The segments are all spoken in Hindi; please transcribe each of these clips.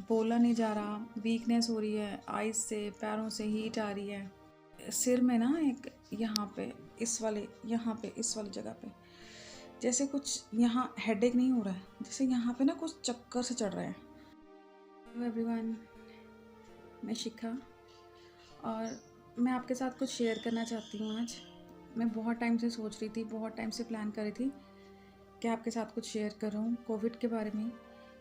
बोला नहीं जा रहा, वीकनेस हो रही है, आइज़ से पैरों से हीट आ रही है। सिर में ना एक यहाँ पे इस वाले इस वाली जगह पे जैसे कुछ यहाँ हेडेक नहीं हो रहा है, जैसे यहाँ पे ना कुछ चक्कर से चढ़ रहा है। हेलो एवरीवन, मैं शिखा और मैं आपके साथ कुछ शेयर करना चाहती हूँ आज। मैं बहुत टाइम से सोच रही थी, बहुत टाइम से प्लान कर रही थी कि आपके साथ कुछ शेयर करूँ कोविड के बारे में,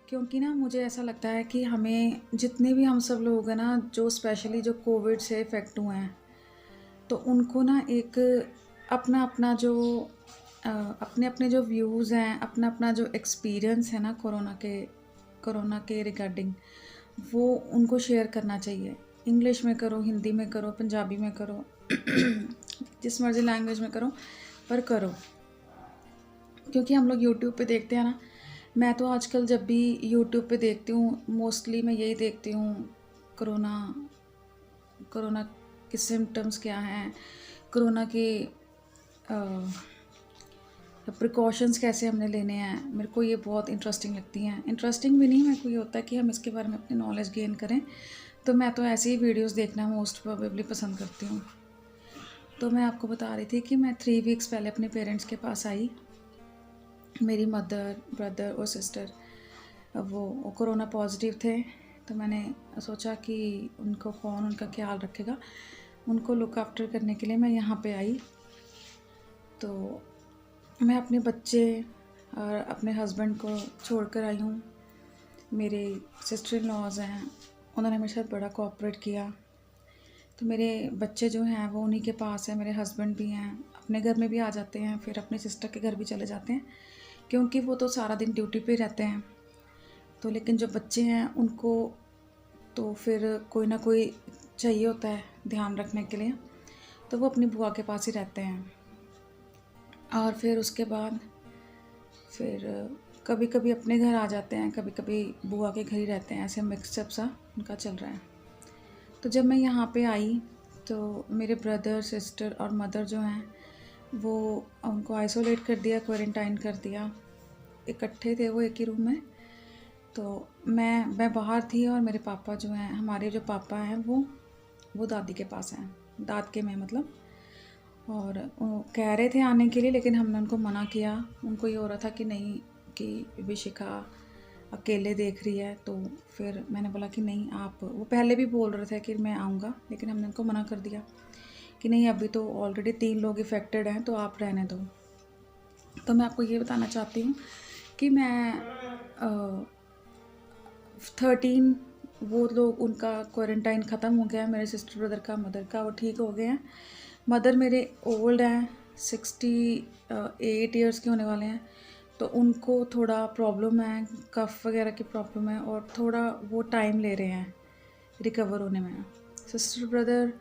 क्योंकि ना मुझे ऐसा लगता है कि हमें जितने भी हम सब लोग हैं ना, जो स्पेशली जो कोविड से इफ़ेक्ट हुए हैं, तो उनको ना एक अपना अपना जो अपने अपने जो व्यूज़ हैं, अपना अपना जो एक्सपीरियंस है ना कोरोना के रिगार्डिंग, वो उनको शेयर करना चाहिए। इंग्लिश में करो, हिंदी में करो, पंजाबी में करो जिस मर्ज़ी लैंग्वेज में करो, पर करो। क्योंकि हम लोग यूट्यूब पे देखते हैं ना, मैं तो आजकल जब भी यूट्यूब पे देखती हूँ, मोस्टली मैं यही देखती हूँ, कोरोना के सिम्टम्स क्या हैं, कोरोना के प्रिकॉशंस कैसे हमने लेने हैं। मेरे को ये बहुत इंटरेस्टिंग लगती हैं। इंटरेस्टिंग भी नहीं, मेरे को ये होता है कि हम इसके बारे में अपनी नॉलेज गेन करें, तो मैं तो ऐसे ही वीडियोस देखना मोस्ट प्रोबेबली पसंद करती हूँ। तो मैं आपको बता रही थी कि मैं 3 वीक्स पहले अपने पेरेंट्स के पास आई। मेरी मदर, ब्रदर और सिस्टर वो कोरोना पॉजिटिव थे, तो मैंने सोचा कि उनको कौन उनका ख्याल रखेगा, उनको लुक आफ्टर करने के लिए मैं यहाँ पे आई। तो मैं अपने बच्चे और अपने हस्बैंड को छोड़ कर आई हूँ। मेरे सिस्टर इन लॉज हैं, उन्होंने मेरे साथ बड़ा कोऑपरेट किया। तो मेरे बच्चे जो हैं वो उन्हीं के पास हैं, मेरे हस्बैंड भी हैं, अपने घर में भी आ जाते हैं, फिर अपनी सिस्टर के घर भी चले जाते हैं, क्योंकि वो तो सारा दिन ड्यूटी पे रहते हैं। तो लेकिन जो बच्चे हैं उनको तो फिर कोई ना कोई चाहिए होता है ध्यान रखने के लिए, तो वो अपनी बुआ के पास ही रहते हैं। और फिर उसके बाद फिर कभी कभी अपने घर आ जाते हैं, कभी कभी बुआ के घर ही रहते हैं, ऐसे मिक्सअप सा उनका चल रहा है। तो जब मैं यहाँ पे आई तो मेरे ब्रदर, सिस्टर और मदर जो हैं वो उनको आइसोलेट कर दिया, क्वारंटाइन कर दिया। इकट्ठे थे वो एक ही रूम में। तो मैं बाहर थी और मेरे पापा जो हैं, हमारे जो पापा हैं वो दादी के पास हैं, दाद के में मतलब। और वो कह रहे थे आने के लिए, लेकिन हमने उनको मना किया। उनको ये हो रहा था कि नहीं, कि विशिखा अकेले देख रही है। तो फिर मैंने बोला कि नहीं, आप, वो पहले भी बोल रहे थे कि मैं आऊँगा, लेकिन हमने उनको मना कर दिया कि नहीं, अभी तो ऑलरेडी 3 लोग इफ़ेक्टेड हैं, तो आप रहने दो। तो मैं आपको ये बताना चाहती हूँ कि मैं 13 वो लोग, उनका क्वारंटाइन ख़त्म हो गया है, मेरे सिस्टर ब्रदर का, मदर का, वो ठीक हो गए हैं। मदर मेरे ओल्ड हैं, 68 ईयर्स के होने वाले हैं, तो उनको थोड़ा प्रॉब्लम है, कफ़ वगैरह की प्रॉब्लम है, और थोड़ा वो टाइम ले रहे हैं रिकवर होने में। सिस्टर ब्रदर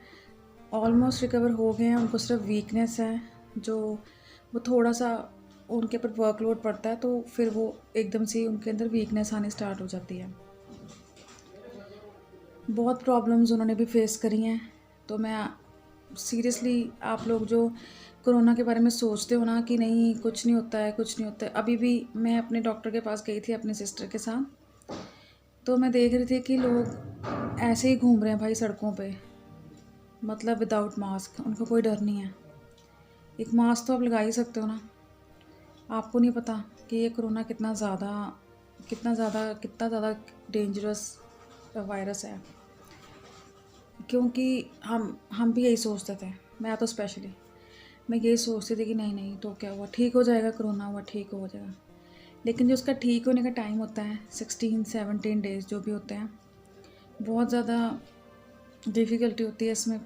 ऑलमोस्ट रिकवर हो गए हैं, उनको सिर्फ वीकनेस है, जो वो थोड़ा सा उनके ऊपर वर्कलोड पड़ता है, तो फिर वो एकदम से उनके अंदर वीकनेस आनी स्टार्ट हो जाती है। बहुत प्रॉब्लम्स उन्होंने भी फेस करी हैं। तो मैं सीरियसली, आप लोग जो कोरोना के बारे में सोचते हो ना कि नहीं कुछ नहीं होता है, कुछ नहीं होता है, अभी भी मैं अपने डॉक्टर के पास गई थी अपनी सिस्टर के साथ, तो मैं देख रही थी कि लोग ऐसे ही घूम रहे हैं भाई सड़कों पे, मतलब विदाउट मास्क, उनको कोई डर नहीं है। एक मास्क तो आप लगा ही सकते हो ना। आपको नहीं पता कि ये कोरोना कितना ज़्यादा डेंजरस वायरस है, क्योंकि हम भी यही सोचते थे। मैं तो स्पेशली मैं यही सोचती थी कि नहीं नहीं, तो क्या हुआ, ठीक हो जाएगा, कोरोना हुआ ठीक हो जाएगा। लेकिन जो उसका ठीक होने का टाइम होता है, 16-17 डेज़ जो भी होते हैं, बहुत ज़्यादा डिफ़िकल्टी होती है इसमें।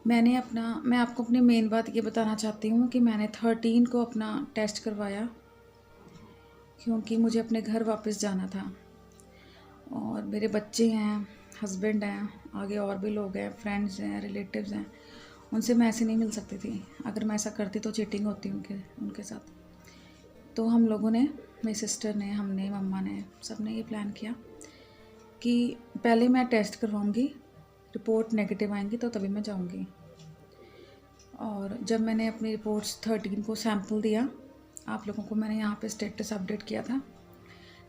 मैं आपको अपनी मेन बात ये बताना चाहती हूँ कि मैंने 13 को अपना टेस्ट करवाया, क्योंकि मुझे अपने घर वापस जाना था। और मेरे बच्चे हैं, हस्बैंड हैं, आगे और भी लोग हैं, फ्रेंड्स हैं, रिलेटिव्स हैं, उनसे मैं ऐसे नहीं मिल सकती थी। अगर मैं ऐसा करती तो चीटिंग होती उनके साथ। तो हम लोगों ने, मेरी सिस्टर ने, हमने, मम्मा ने, सब ने ये प्लान किया कि पहले मैं टेस्ट करवाऊँगी, रिपोर्ट नेगेटिव आएंगी तो तभी मैं जाऊँगी। और जब मैंने अपनी रिपोर्ट्स 13 को सैंपल दिया, आप लोगों को मैंने यहाँ पे स्टेटस अपडेट किया था,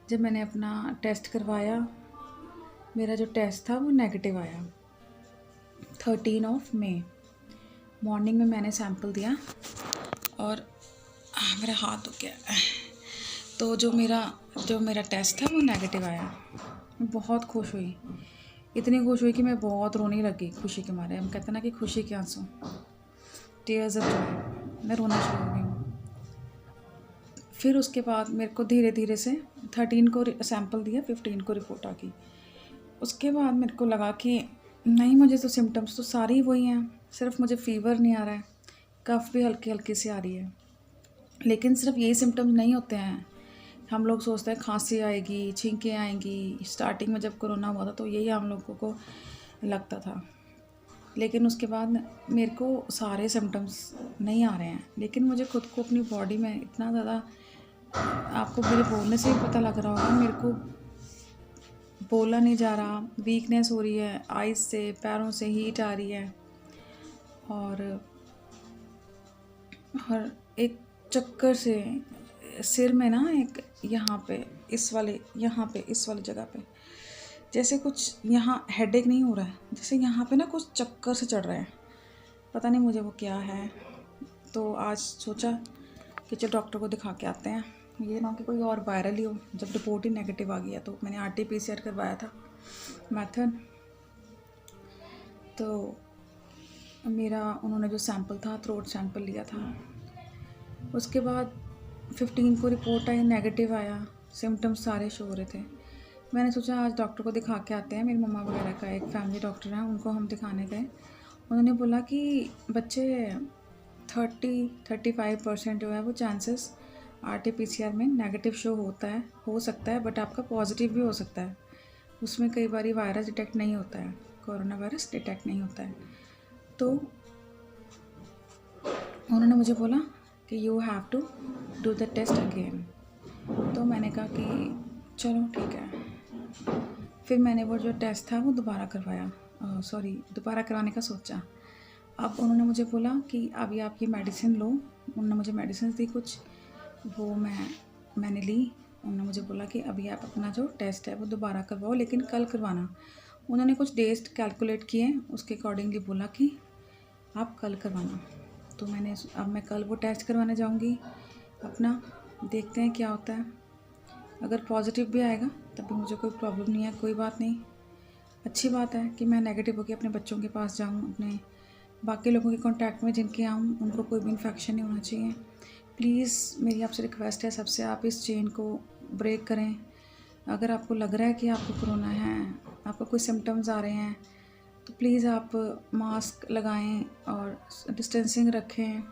जब मैंने अपना टेस्ट करवाया, मेरा जो टेस्ट था वो नेगेटिव आया 13 मई। मॉर्निंग में मैंने सैंपल दिया और मेरा हाथ दुख गया। तो जो मेरा टेस्ट था वो नेगेटिव आया। मैं बहुत खुश हुई, इतनी खुश हुई कि मैं बहुत रोने लगी खुशी के मारे। हम कहते हैं ना कि खुशी के आंसू, टीयर्स ऑफ जॉय, मैं रोना शुरू हो गई हूँ। फिर उसके बाद मेरे को धीरे धीरे से 13 को सैंपल दिया, 15 को रिपोर्ट आ गई। उसके बाद मेरे को लगा कि नहीं, मुझे तो सिम्टम्स तो सारे ही वही हैं, सिर्फ मुझे फ़ीवर नहीं आ रहा है, कफ़ भी हल्की हल्की सी आ रही है। लेकिन सिर्फ यही सिम्टम्स नहीं होते हैं। हम लोग सोचते हैं खांसी आएगी, छींकें आएंगी। स्टार्टिंग में जब कोरोना हुआ था तो यही हम लोगों को लगता था, लेकिन उसके बाद मेरे को सारे सिम्टम्स नहीं आ रहे हैं। लेकिन मुझे खुद को अपनी बॉडी में इतना ज़्यादा, आपको मेरे बोलने से ही पता लग रहा होगा, मेरे को बोला नहीं जा रहा, वीकनेस हो रही है, आइज़ से पैरों से हीट आ रही है, और एक चक्कर से सिर में ना, एक यहाँ पे इस वाले जगह पे जैसे कुछ, यहाँ हेडेक नहीं हो रहा है, जैसे यहाँ पे ना कुछ चक्कर से चढ़ रहा है, पता नहीं मुझे वो क्या है। तो आज सोचा कि चलो डॉक्टर को दिखा के आते हैं, ये ना कि कोई और वायरल ही हो। जब रिपोर्ट ही नेगेटिव आ गया तो मैंने RT-PCR करवाया था मैथड। तो उन्होंने जो सैंपल था, थ्रोट सैंपल लिया था। उसके बाद 15 को रिपोर्ट आई, नेगेटिव आया, सिम्टम्स सारे शो हो रहे थे। मैंने सोचा आज डॉक्टर को दिखा के आते हैं। मेरी मम्मा वगैरह का एक फैमिली डॉक्टर है, उनको हम दिखाने गए। उन्होंने बोला कि बच्चे 30-35% जो है वो चांसेस RT-PCR में नेगेटिव शो हो सकता है, बट आपका पॉजिटिव भी हो सकता है। उसमें कई बार वायरस डिटेक्ट नहीं होता है, कोरोना वायरस डिटेक्ट नहीं होता है। तो उन्होंने मुझे बोला कि you have to do the test again. तो मैंने कहा कि चलो ठीक है। फिर मैंने वो जो टेस्ट था वो दोबारा करवाने का सोचा। अब उन्होंने मुझे बोला कि अभी आप ये मेडिसिन लो। उन्होंने मुझे मेडिसिन दी कुछ, वो मैंने ली। उन्होंने मुझे बोला कि अभी आप अपना जो टेस्ट है वो दोबारा करवाओ, लेकिन कल करवाना। उन्होंने कुछ डेज कैलकुलेट किए, उसके अकॉर्डिंगली बोला कि आप कल करवाना। तो मैं कल वो टेस्ट करवाने जाऊंगी अपना, देखते हैं क्या होता है। अगर पॉजिटिव भी आएगा तब भी मुझे कोई प्रॉब्लम नहीं है, कोई बात नहीं। अच्छी बात है कि मैं नेगेटिव होकर अपने बच्चों के पास जाऊँ, अपने बाकी लोगों के कांटेक्ट में जिनके आऊँ, उनको कोई भी इन्फेक्शन नहीं होना चाहिए। प्लीज़ मेरी आपसे रिक्वेस्ट है सबसे, आप इस चेन को ब्रेक करें। अगर आपको लग रहा है कि आपको कोरोना है, आपको कोई सिम्टम्स आ रहे हैं, तो प्लीज़ आप मास्क लगाएं और डिस्टेंसिंग रखें,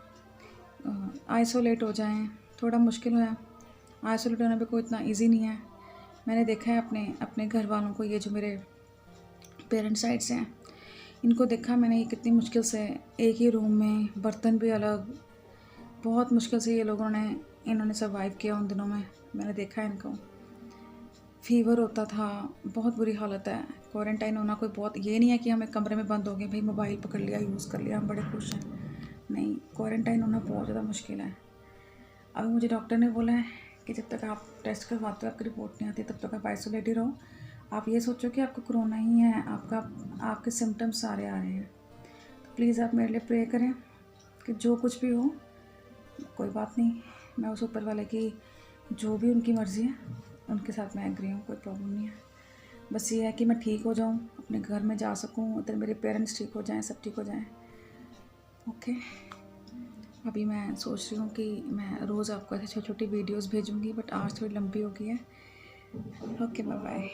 आइसोलेट हो जाएं। थोड़ा मुश्किल है, आइसोलेट होने पे कोई इतना इजी नहीं है। मैंने देखा है अपने घर वालों को, ये जो मेरे पेरेंट्स साइड से हैं, इनको देखा मैंने, ये कितनी मुश्किल से एक ही रूम में, बर्तन भी अलग, बहुत मुश्किल से इन्होंने सर्वाइव किया उन दिनों में। मैंने देखा है इनको, फीवर होता था, बहुत बुरी हालत है। क्वारंटाइन होना कोई बहुत, ये नहीं है कि हम एक कमरे में बंद हो गए, भाई मोबाइल पकड़ लिया, यूज़ कर लिया, हम बड़े खुश हैं। नहीं, क्वारंटाइन होना बहुत ज़्यादा मुश्किल है। अभी मुझे डॉक्टर ने बोला है कि जब तक आप टेस्ट करवाते हो, आपकी रिपोर्ट नहीं आती, तब तक आप आइसोलेट ही रहो। आप ये सोचो कि आपको कोरोना ही है, आपके सिम्टम्स सारे आ रहे हैं। तो प्लीज़ आप मेरे लिए प्रे करें कि जो कुछ भी हो, कोई बात नहीं, मैं उस ऊपर वाले की जो भी उनकी मर्ज़ी है उनके साथ मैं एग्री हूँ, कोई प्रॉब्लम नहीं है। बस ये है कि मैं ठीक हो जाऊँ, अपने घर में जा सकूँ, उधर मेरे पेरेंट्स ठीक हो जाएं, सब ठीक हो जाएं। ओके, अभी मैं सोच रही हूँ कि मैं रोज़ आपको ऐसे छोटी छोटी वीडियोस भेजूँगी, बट आज थोड़ी लंबी हो गई है। Okay, bye bye.